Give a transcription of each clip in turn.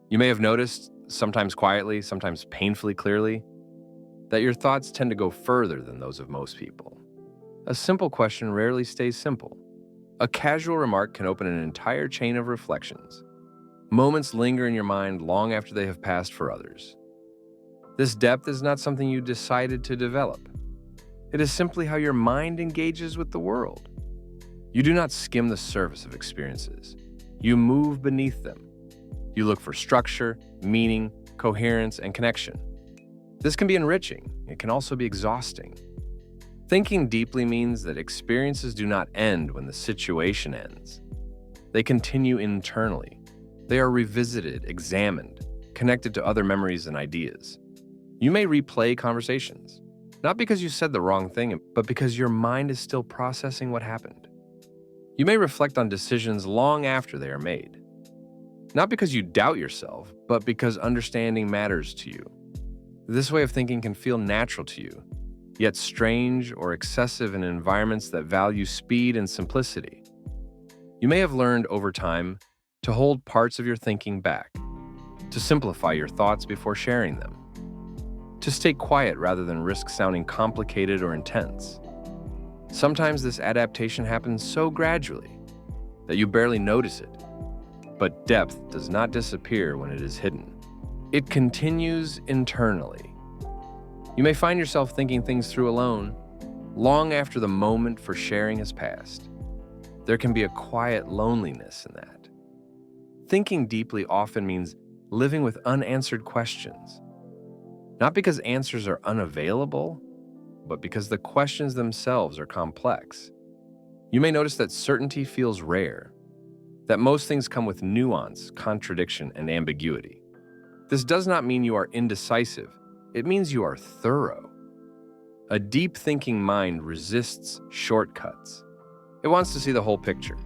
You may have noticed, sometimes quietly, sometimes painfully clearly, that your thoughts tend to go further than those of most people. A simple question rarely stays simple. A casual remark can open an entire chain of reflections. Moments linger in your mind long after they have passed for others. This depth is not something you decided to develop. It is simply how your mind engages with the world. You do not skim the surface of experiences. You move beneath them. You look for structure, meaning, coherence, and connection. This can be enriching. It can also be exhausting. Thinking deeply means that experiences do not end when the situation ends. They continue internally. They are revisited, examined, connected to other memories and ideas. You may replay conversations, not because you said the wrong thing, but because your mind is still processing what happened. You may reflect on decisions long after they are made, not because you doubt yourself, but because understanding matters to you. This way of thinking can feel natural to you, yet strange or excessive in environments that value speed and simplicity. You may have learned over time to hold parts of your thinking back, to simplify your thoughts before sharing them, to stay quiet rather than risk sounding complicated or intense. Sometimes this adaptation happens so gradually that you barely notice it, but depth does not disappear when it is hidden. It continues internally. You may find yourself thinking things through alone, long after the moment for sharing has passed. There can be a quiet loneliness in that. Thinking deeply often means living with unanswered questions, not because answers are unavailable, but because the questions themselves are complex. You may notice that certainty feels rare, that most things come with nuance, contradiction, and ambiguity. This does not mean you are indecisive. It means you are thorough. A deep thinking mind resists shortcuts. It wants to see the whole picture,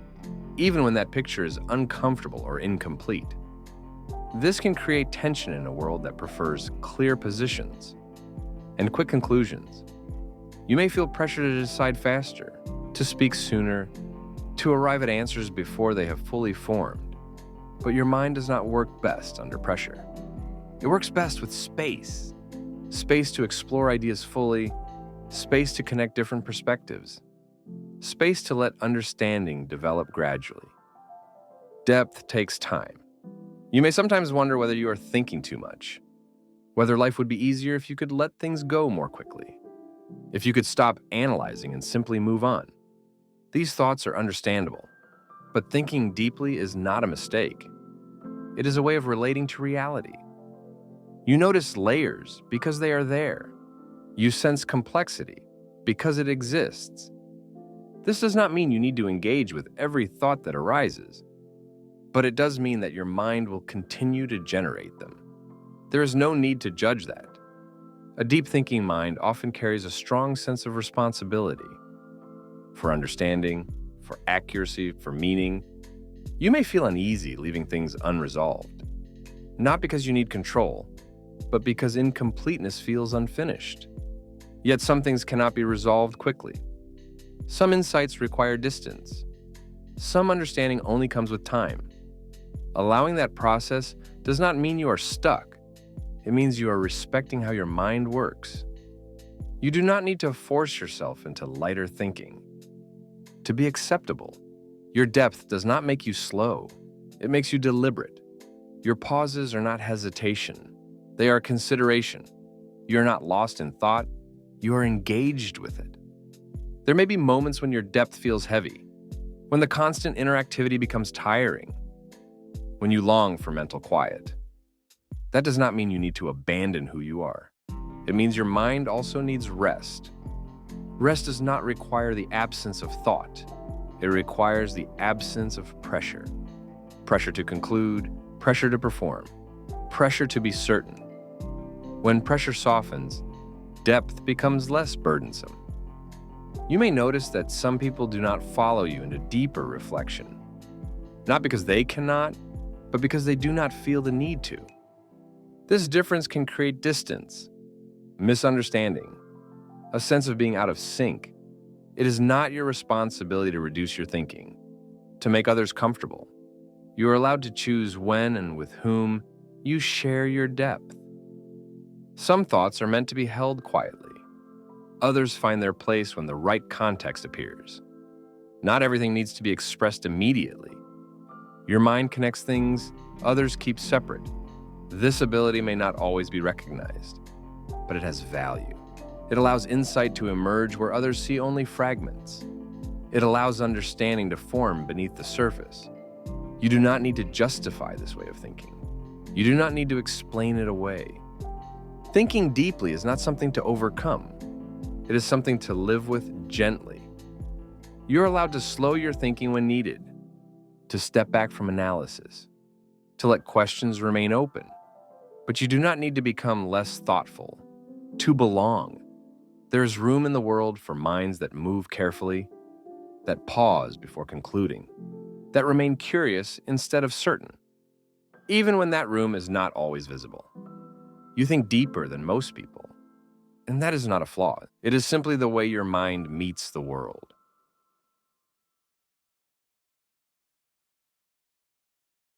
even when that picture is uncomfortable or incomplete. This can create tension in a world that prefers clear positions and quick conclusions. You may feel pressure to decide faster, to speak sooner, to arrive at answers before they have fully formed. But your mind does not work best under pressure. It works best with space. Space to explore ideas fully, space to connect different perspectives, space to let understanding develop gradually. Depth takes time. You may sometimes wonder whether you are thinking too much, whether life would be easier if you could let things go more quickly, if you could stop analyzing and simply move on. These thoughts are understandable, but thinking deeply is not a mistake. It is a way of relating to reality. You notice layers because they are there. You sense complexity because it exists. This does not mean you need to engage with every thought that arises, but it does mean that your mind will continue to generate them. There is no need to judge that. A deep thinking mind often carries a strong sense of responsibility for understanding, for accuracy, for meaning. You may feel uneasy leaving things unresolved, not because you need control, but because incompleteness feels unfinished. Yet some things cannot be resolved quickly. Some insights require distance. Some understanding only comes with time. Allowing that process does not mean you are stuck. It means you are respecting how your mind works. You do not need to force yourself into lighter thinking to be acceptable. Your depth does not make you slow. It makes you deliberate. Your pauses are not hesitation. They are consideration. You are not lost in thought. You are engaged with it. There may be moments when your depth feels heavy, when the constant interactivity becomes tiring, when you long for mental quiet. That does not mean you need to abandon who you are. It means your mind also needs rest. Rest does not require the absence of thought. It requires the absence of pressure. Pressure to conclude, pressure to perform, pressure to be certain. When pressure softens, depth becomes less burdensome. You may notice that some people do not follow you into deeper reflection, not because they cannot, but because they do not feel the need to. This difference can create distance, misunderstanding, a sense of being out of sync. It is not your responsibility to reduce your thinking, to make others comfortable. You are allowed to choose when and with whom You share your depth. Some thoughts are meant to be held quietly. Others find their place when the right context appears. Not everything needs to be expressed immediately. Your mind connects things others keep separate. This ability may not always be recognized, but it has value. It allows insight to emerge where others see only fragments. It allows understanding to form beneath the surface. You do not need to justify this way of thinking. You do not need to explain it away. Thinking deeply is not something to overcome. It is something to live with gently. You're allowed to slow your thinking when needed, to step back from analysis, to let questions remain open. But you do not need to become less thoughtful, to belong. There is room in the world for minds that move carefully, that pause before concluding, that remain curious instead of certain, even when that room is not always visible. You think deeper than most people, and that is not a flaw. It is simply the way your mind meets the world.